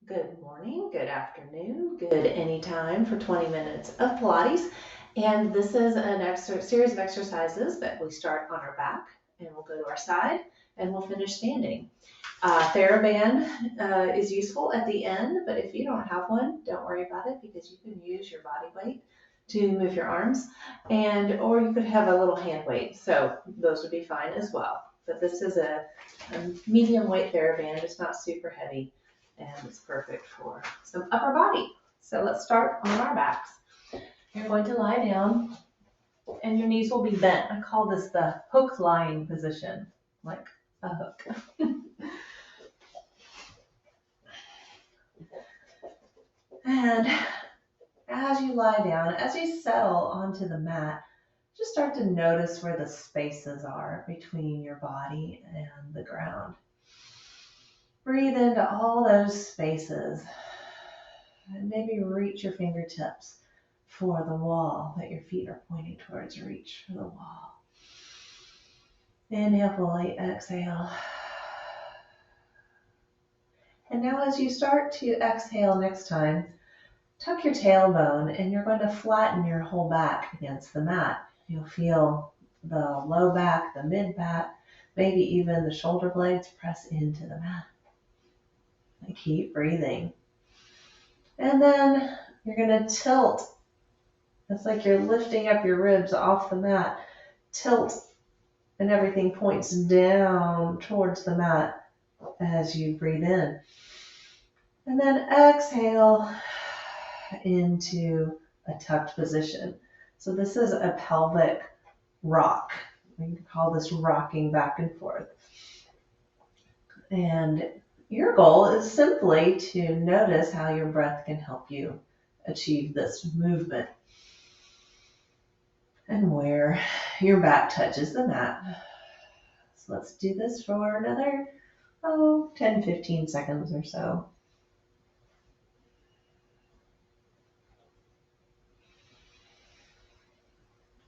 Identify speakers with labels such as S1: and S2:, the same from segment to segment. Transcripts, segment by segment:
S1: Good morning, good afternoon, good anytime for 20 minutes of Pilates. And this is an series of exercises that we start on our back and we'll go to our side and we'll finish standing. TheraBand is useful at the end, but if you don't have one, don't worry about it because you can use your body weight to move your arms or you could have a little hand weight. So those would be fine as well. But this is a medium weight TheraBand. It's not super heavy and it's perfect for some upper body. So let's start on our backs. You're going to lie down and your knees will be bent. I call this the hook lying position, like a hook. And as you lie down, as you settle onto the mat, just start to notice where the spaces are between your body and the ground. Breathe into all those spaces and maybe reach your fingertips for the wall that your feet are pointing towards. Reach for the wall. Inhale fully, exhale. And now as you start to exhale next time, tuck your tailbone and you're going to flatten your whole back against the mat. You'll feel the low back, the mid back, maybe even the shoulder blades press into the mat. And keep breathing. And then you're going to tilt. It's like you're lifting up your ribs off the mat. Tilt and everything points down towards the mat as you breathe in. And then exhale into a tucked position. So this is a pelvic rock. We can call this rocking back and forth. And your goal is simply to notice how your breath can help you achieve this movement and where your back touches the mat. So let's do this for another 10-15 seconds or so.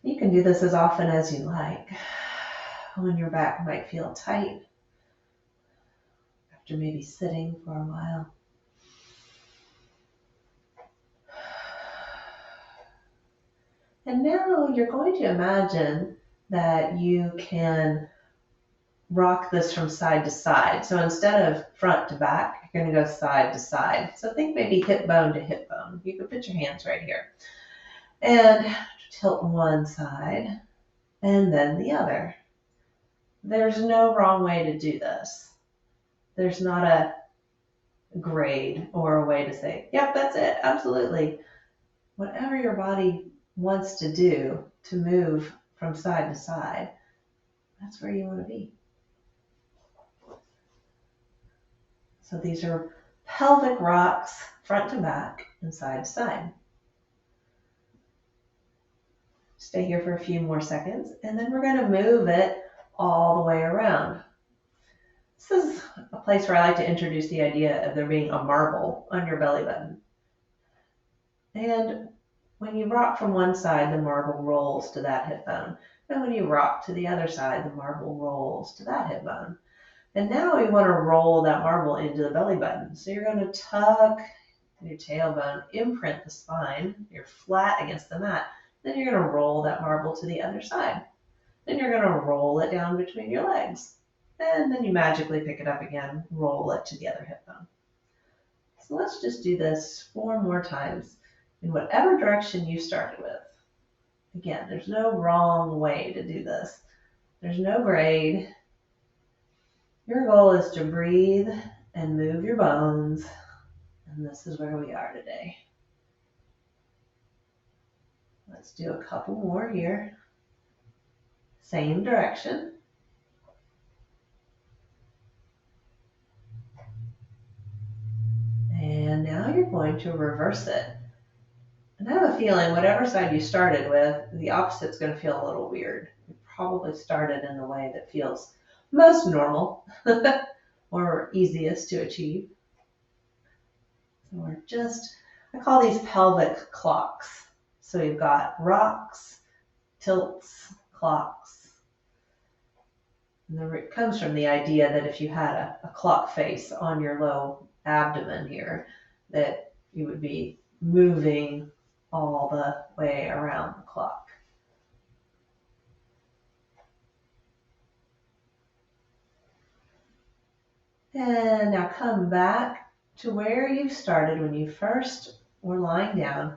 S1: You can do this as often as you like when your back might feel tight after maybe sitting for a while. And now you're going to imagine that you can rock this from side to side. So instead of front to back, you're going to go side to side. So think maybe hip bone to hip bone. You can put your hands right here. And tilt one side and then the other. There's no wrong way to do this. There's not a grade or a way to say, yep, that's it, absolutely. Whatever your body wants to do to move from side to side, that's where you want to be. So these are pelvic rocks, front to back and side to side. Stay here for a few more seconds, and then we're going to move it all the way around. This is a place where I like to introduce the idea of there being a marble on your belly button. And when you rock from one side, the marble rolls to that hip bone. And when you rock to the other side, the marble rolls to that hip bone. And now we want to roll that marble into the belly button. So you're going to tuck your tailbone, imprint the spine. You're flat against the mat. Then you're going to roll that marble to the other side. Then you're going to roll it down between your legs. And then you magically pick it up again, roll it to the other hip bone. So let's just do this 4 more times in whatever direction you started with. Again, there's no wrong way to do this. There's no grade. Your goal is to breathe and move your bones. And this is where we are today. Let's do a couple more here. Same direction. And now you're going to reverse it. And I have a feeling whatever side you started with, the opposite's going to feel a little weird. You probably started in the way that feels most normal or easiest to achieve. So I call these pelvic clocks. So you've got rocks, tilts, clocks. And it comes from the idea that if you had a clock face on your low abdomen here that you would be moving all the way around the clock. And now come back to where you started when you first were lying down.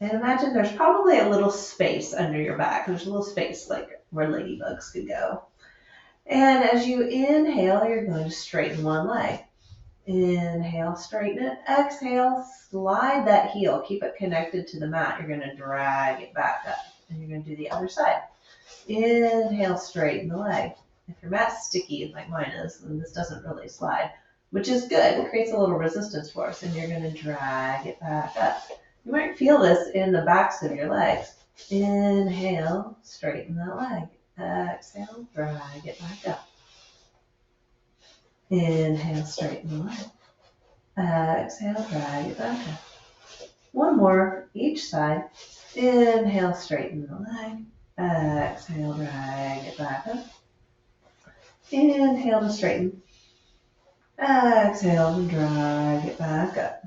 S1: And imagine there's probably a little space under your back. There's a little space like where ladybugs could go. And as you inhale, you're going to straighten one leg. Inhale, straighten it. Exhale, slide that heel. Keep it connected to the mat. You're going to drag it back up. And you're going to do the other side. Inhale, straighten the leg. If your mat's sticky like mine is, then this doesn't really slide, which is good. It creates a little resistance for us, and you're going to drag it back up. You might feel this in the backs of your legs. Inhale, straighten that leg. Exhale, drag it back up. Inhale, straighten the leg. Exhale, drag it back up. One more each side. Inhale, straighten the leg. Exhale, drag it back up. Inhale to straighten. Exhale to drag it back up.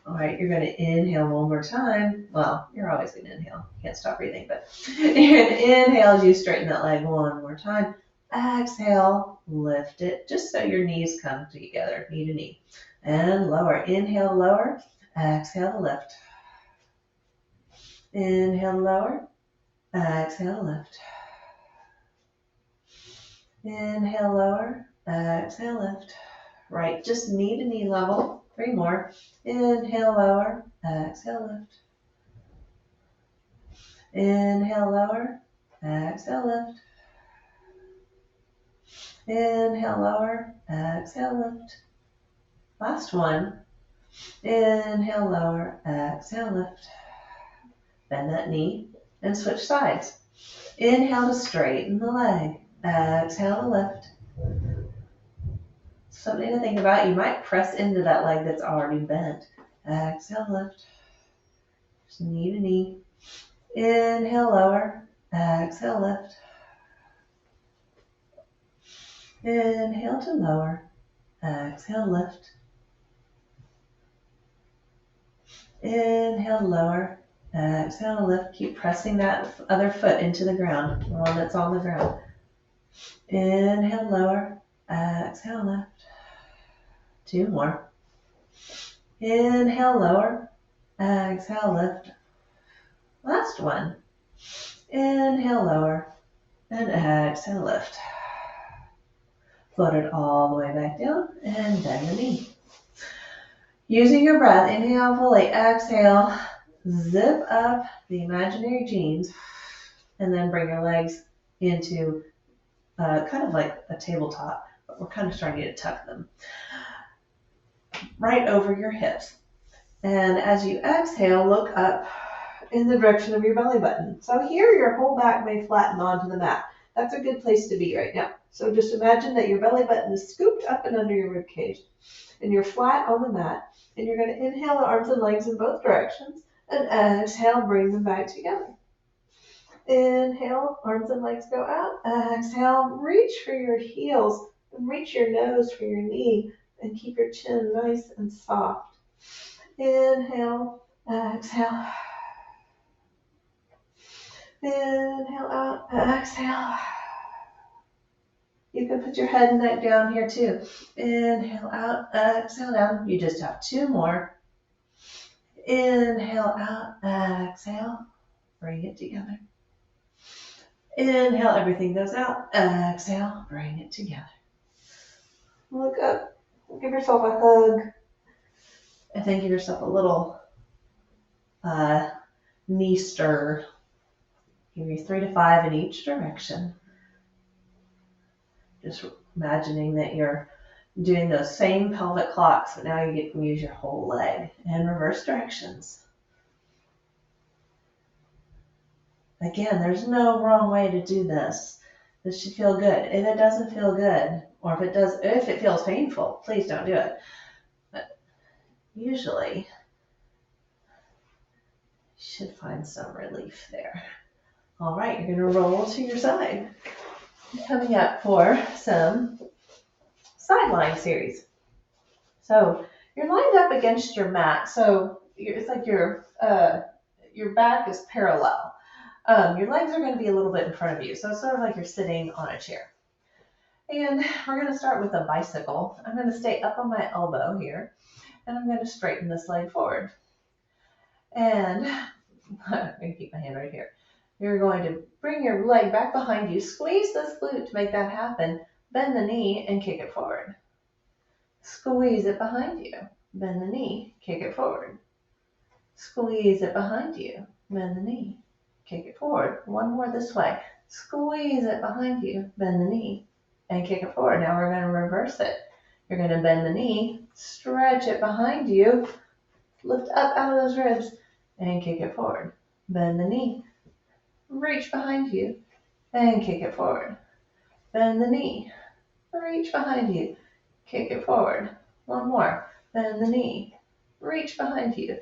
S1: All right, you're going to inhale one more time. Well, you're always going to inhale. You can't stop breathing, but you're going to inhale as you straighten that leg one more time. Exhale, lift it just so your knees come together, knee to knee. And lower. Inhale, lower. Exhale to lift. Inhale, lower. Exhale, lift. Inhale, lower. Exhale, lift. Right, just knee to knee level. 3 more. Inhale, lower. Exhale, lift. Inhale, lower. Exhale, lift. Inhale, lower. Exhale, lift. Last one. Inhale, lower. Exhale, lift. Bend that knee and switch sides. Inhale to straighten the leg. Exhale to lift. Something to think about. You might press into that leg that's already bent. Exhale, lift. Just knee to knee. Inhale, lower. Exhale, lift. Inhale to lower. Exhale, lift. Inhale, lower. Exhale, lift. Keep pressing that other foot into the ground, the one that's on the ground. Inhale, lower. Exhale, lift. 2 more. Inhale, lower. Exhale, lift. Last one. Inhale, lower. And exhale, lift. Float it all the way back down and bend the knee. Using your breath, inhale fully, exhale, zip up the imaginary jeans, and then bring your legs into kind of like a tabletop, but we're kind of starting to tuck them right over your hips. And as you exhale, look up in the direction of your belly button. So here your whole back may flatten onto the mat. That's a good place to be right now. So just imagine that your belly button is scooped up and under your rib cage, and you're flat on the mat, and you're going to inhale the arms and legs in both directions, and exhale, bring them back together. Inhale, arms and legs go out. Exhale, reach for your heels and reach your nose for your knee, and keep your chin nice and soft. Inhale, exhale. Inhale out, exhale. You can put your head and neck down here too. Inhale out, exhale down. You just have 2 more. Inhale out, exhale. Bring it together. Inhale, everything goes out. Exhale, bring it together. Look up. Give yourself a hug. And then give yourself a little knee stir. Give you 3 to 5 in each direction. Just imagining that you're doing those same pelvic clocks, but now you get to use your whole leg in reverse directions. Again, there's no wrong way to do this. This should feel good. If it doesn't feel good, or if it feels painful, please don't do it. But usually, you should find some relief there. All right, you're going to roll to your side. Coming up for some side lying series. So you're lined up against your mat. So it's like your back is parallel. Your legs are going to be a little bit in front of you. So it's sort of like you're sitting on a chair. And we're going to start with a bicycle. I'm going to stay up on my elbow here, and I'm going to straighten this leg forward. And I'm going to keep my hand right here. You're going to bring your leg back behind you, squeeze this glute to make that happen, bend the knee and kick it forward. Squeeze it behind you, bend the knee, kick it forward. Squeeze it behind you, bend the knee, kick it forward. One more this way. Squeeze it behind you, bend the knee, and kick it forward. Now we're going to reverse it. You're going to bend the knee, stretch it behind you, lift up out of those ribs, and kick it forward. Bend the knee, reach behind you, and kick it forward. Bend the knee, reach behind you, kick it forward. One more. Bend the knee, reach behind you,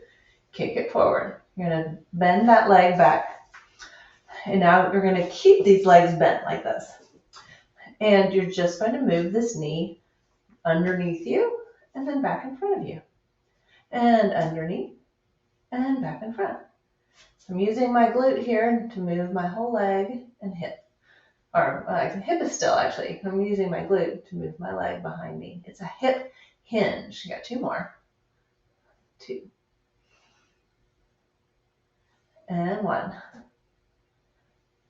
S1: kick it forward. You're going to bend that leg back. And now you're going to keep these legs bent like this. And you're just going to move this knee underneath you and then back in front of you. And underneath and back in front. So I'm using my glute here to move my whole leg and hip. Or hip is still actually. I'm using my glute to move my leg behind me. It's a hip hinge. You got two more. 2. And 1.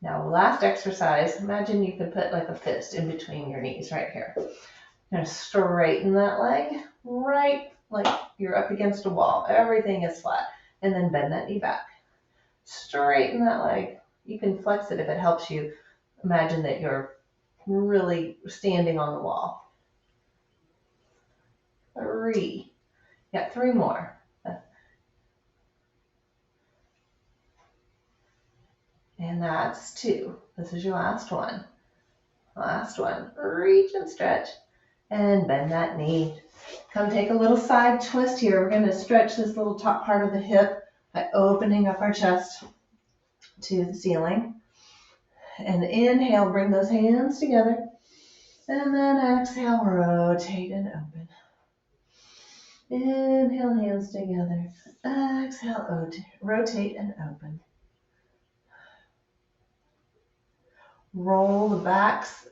S1: Now, last exercise, imagine you could put like a fist in between your knees right here. You're going to straighten that leg right like you're up against a wall. Everything is flat. And then bend that knee back. Straighten that leg. You can flex it if it helps you. Imagine that you're really standing on the wall. 3. Got 3 more. And that's 2. This is your last one. Last one. Reach and stretch and bend that knee. Come take a little side twist here. We're going to stretch this little top part of the hip by opening up our chest to the ceiling. And inhale, bring those hands together. And then exhale, rotate and open. Inhale, hands together. Exhale, rotate and open. Roll the backs,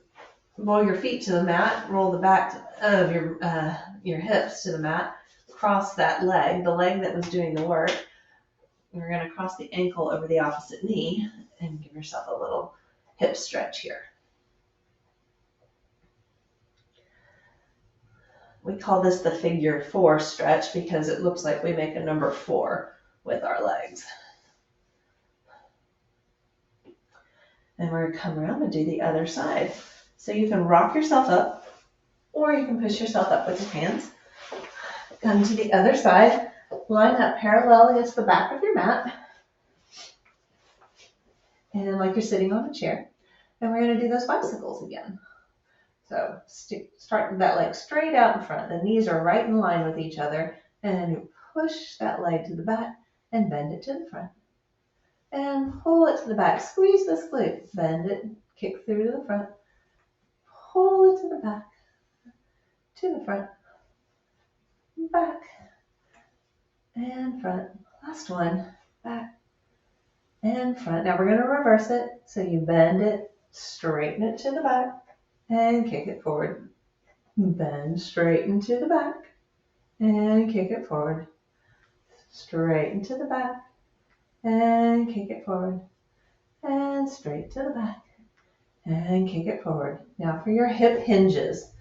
S1: roll your feet to the mat, roll the back of your hips to the mat, cross that leg, the leg that was doing the work. You're going to cross the ankle over the opposite knee and give yourself a little hip stretch here. We call this the figure 4 stretch because it looks like we make a number 4 with our legs. And we're going to come around and do the other side. So you can rock yourself up, or you can push yourself up with your hands. Come to the other side, line up parallel against the back of your mat. And like you're sitting on a chair. And we're going to do those bicycles again. So start with that leg straight out in front. The knees are right in line with each other. And you push that leg to the back and bend it to the front. And pull it to the back. Squeeze this glute. Bend it. Kick through to the front. Pull it to the back. To the front. Back. And front. Last one. Back. And front. Now we're going to reverse it. So you bend it. Straighten it to the back. And kick it forward. Bend. Straighten to the back. And kick it forward. Straighten to the back. And kick it forward, and straight to the back, and kick it forward. Now for your hip hinges.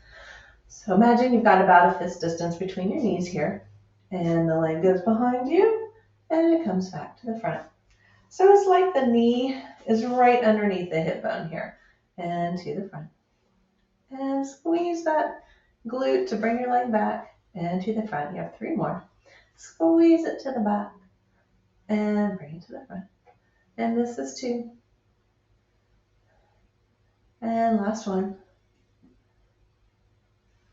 S1: So imagine you've got about a fist distance between your knees here, and the leg goes behind you, and it comes back to the front. So it's like the knee is right underneath the hip bone here, and to the front. And squeeze that glute to bring your leg back, and to the front. You have 3 more. Squeeze it to the back. And bring it to the front. And this is 2. And last one.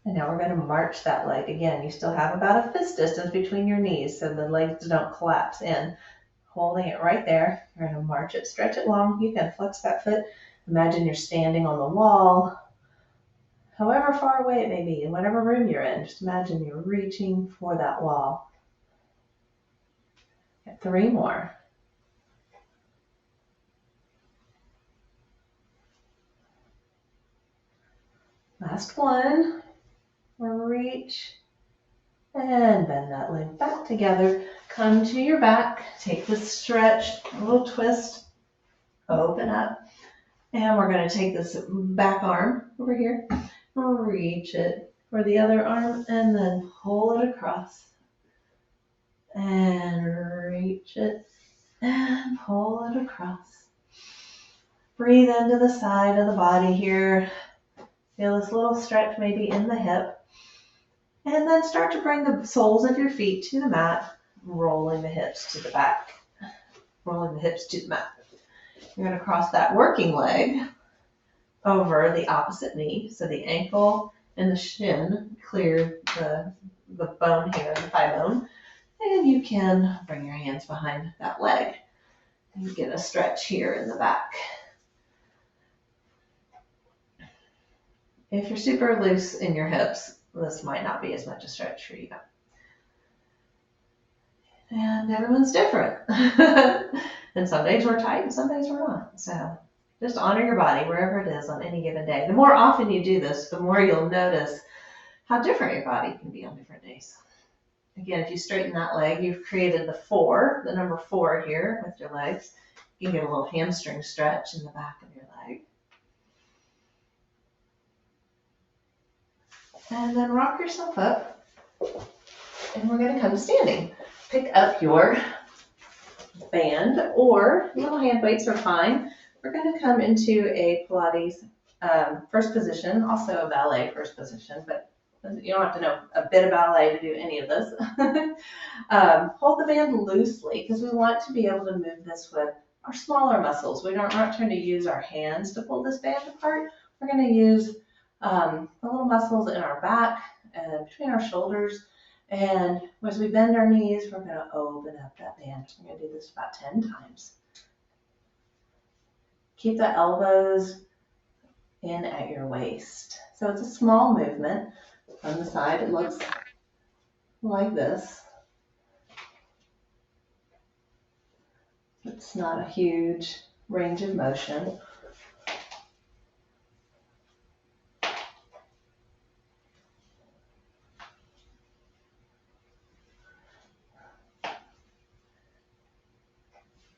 S1: And now we're going to march that leg again. You still have about a fist distance between your knees so the legs don't collapse in. Holding it right there. You're going to march it, stretch it long. You can flex that foot. Imagine you're standing on the wall. however far away it may be, in whatever room you're in. Just imagine you're reaching for that wall. 3 more. Last one. Reach and bend that leg back together. Come to your back. Take this stretch, a little twist, open up. And we're going to take this back arm over here, reach it for the other arm, and then pull it across. And reach it and pull it across. Breathe into the side of the body here. Feel this little stretch maybe in the hip. And then start to bring the soles of your feet to the mat, rolling the hips to the back. Rolling the hips to the mat. You're going to cross that working leg over the opposite knee. So the ankle and the shin clear the bone here, the thigh bone. And you can bring your hands behind that leg and get a stretch here in the back. If you're super loose in your hips, this might not be as much a stretch for you. And everyone's different. And some days we're tight and some days we're not. So just honor your body wherever it is on any given day. The more often you do this, the more you'll notice how different your body can be on different days. Again, if you straighten that leg, you've created the number 4 here with your legs. You can get a little hamstring stretch in the back of your leg. And then rock yourself up. And we're going to come to standing. Pick up your band, or little hand weights are fine. We're going to come into a Pilates first position, also a ballet first position, but you don't have to know a bit of ballet to do any of this. Hold the band loosely because we want to be able to move this with our smaller muscles. We're not trying to use our hands to pull this band apart. We're going to use the little muscles in our back and between our shoulders. And as we bend our knees, we're going to open up that band. We're going to do this about 10 times. Keep the elbows in at your waist. So it's a small movement. On the side, it looks like this. It's not a huge range of motion.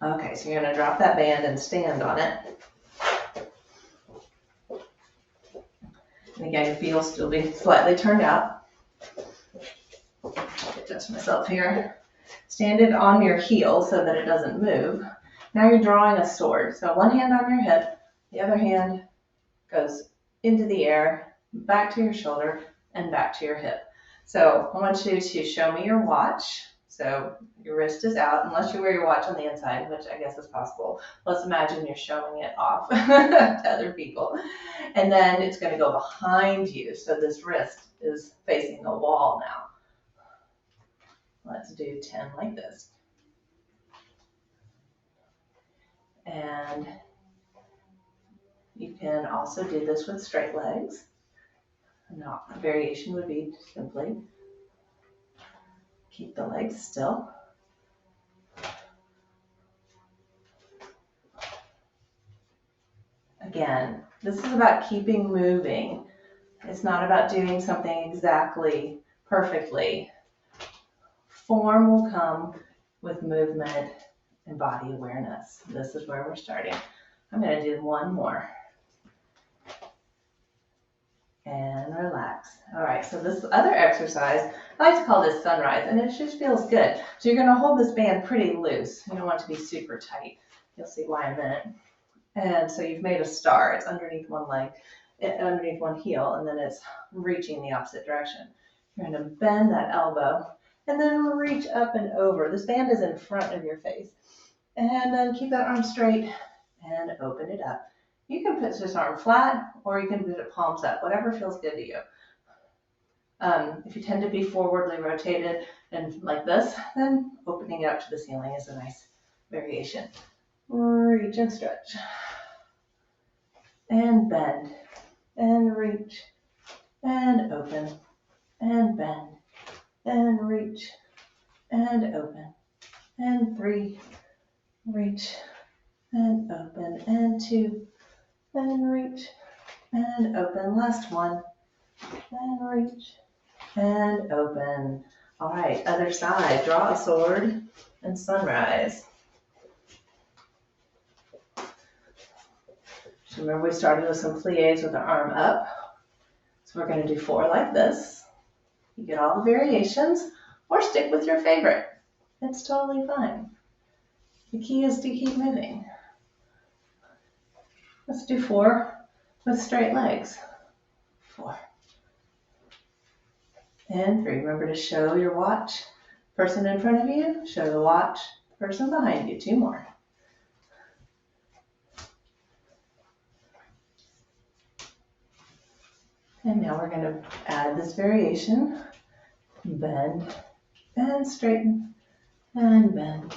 S1: Okay, so you're going to drop that band and stand on it. And again, your feet will still be slightly turned out. Adjust myself here. Stand it on your heel so that it doesn't move. Now you're drawing a sword. So one hand on your hip, the other hand goes into the air, back to your shoulder, and back to your hip. So I want you to show me your watch. So your wrist is out, unless you wear your watch on the inside, which I guess is possible. Let's imagine you're showing it off to other people. And then it's going to go behind you. So this wrist is facing the wall now. Let's do 10 like this. And you can also do this with straight legs. No, a variation would be simply keep the legs still. Again, this is about keeping moving. It's not about doing something exactly perfectly. Form will come with movement and body awareness. This is where we're starting. I'm going to do one more. And relax. All right, so this other exercise, I like to call this sunrise, and it just feels good. So you're going to hold this band pretty loose. You don't want it to be super tight. You'll see why in a minute. And so you've made a star. It's underneath one leg, underneath one heel, and then it's reaching the opposite direction. You're going to bend that elbow and then reach up and over. This band is in front of your face. And then keep that arm straight and open it up. You can put this arm flat or you can put it palms up, whatever feels good to you. If you tend to be forwardly rotated and like this, then opening it up to the ceiling is a nice variation. Reach and stretch. And bend. And reach. and open, and bend, and reach, and open, and 3, reach, and open, and 2, and reach, and open, last 1, and reach, and open. All right, other side, draw a sword and sunrise. So remember we started with some plies with the arm up. So we're going to do 4 like this. You get all the variations, or stick with your favorite. It's totally fine. The key is to keep moving. Let's do 4 with straight legs. 4. And 3. Remember to show your watch. Person in front of you, show the watch. Person behind you. 2 more. And now we're going to add this variation. Bend and straighten and bend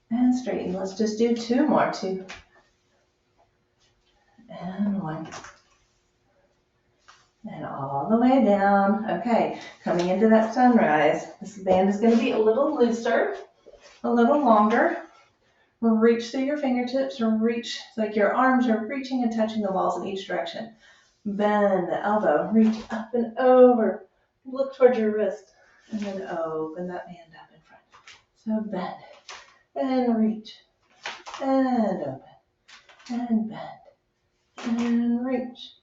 S1: and straighten. Let's just do 2 more. 2 and 1. And all the way down. Okay, coming into that sunrise. This band is going to be a little looser, a little longer. Reach through your fingertips or reach, like your arms are reaching and touching the walls in each direction. Bend the elbow, reach up and over. Look towards your wrist and then open that band up in front. So bend and reach and open and bend and reach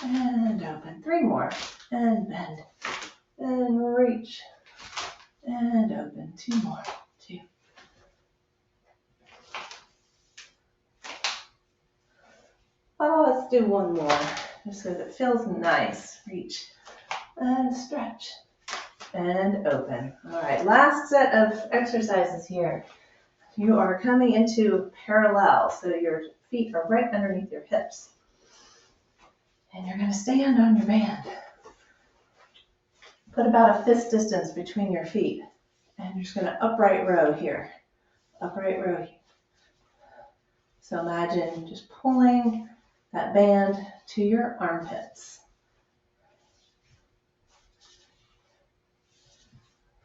S1: and open. 3 more and bend and reach and open. 2 more. 2. Oh, let's do 1 more just so that it feels nice. Reach and stretch and open. All right, last set of exercises here. You are coming into parallel, so your feet are right underneath your hips. And you're going to stand on your band. Put about a fist distance between your feet. And you're just going to upright row here. Upright row here. So imagine just pulling that band to your armpits.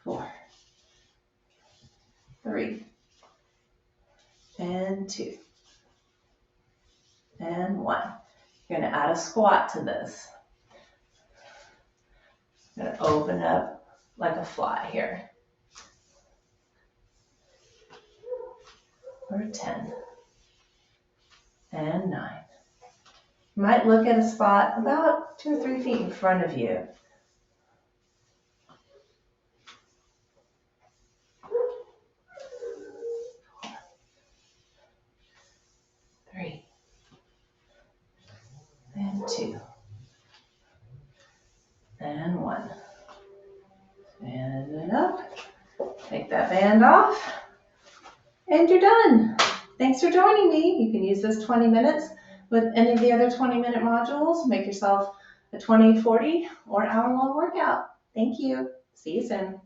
S1: 4, 3, and 2, and 1. You're going to add a squat to this. You're going to open up like a fly here. For 10, and 9. You might look at a spot about 2 or 3 feet in front of you. 3, and 2, and 1. Stand it up. Take that band off. And you're done. Thanks for joining me. You can use this 20 minutes with any of the other 20-minute modules. Make yourself a 20, 40, or hour-long workout. Thank you. See you soon.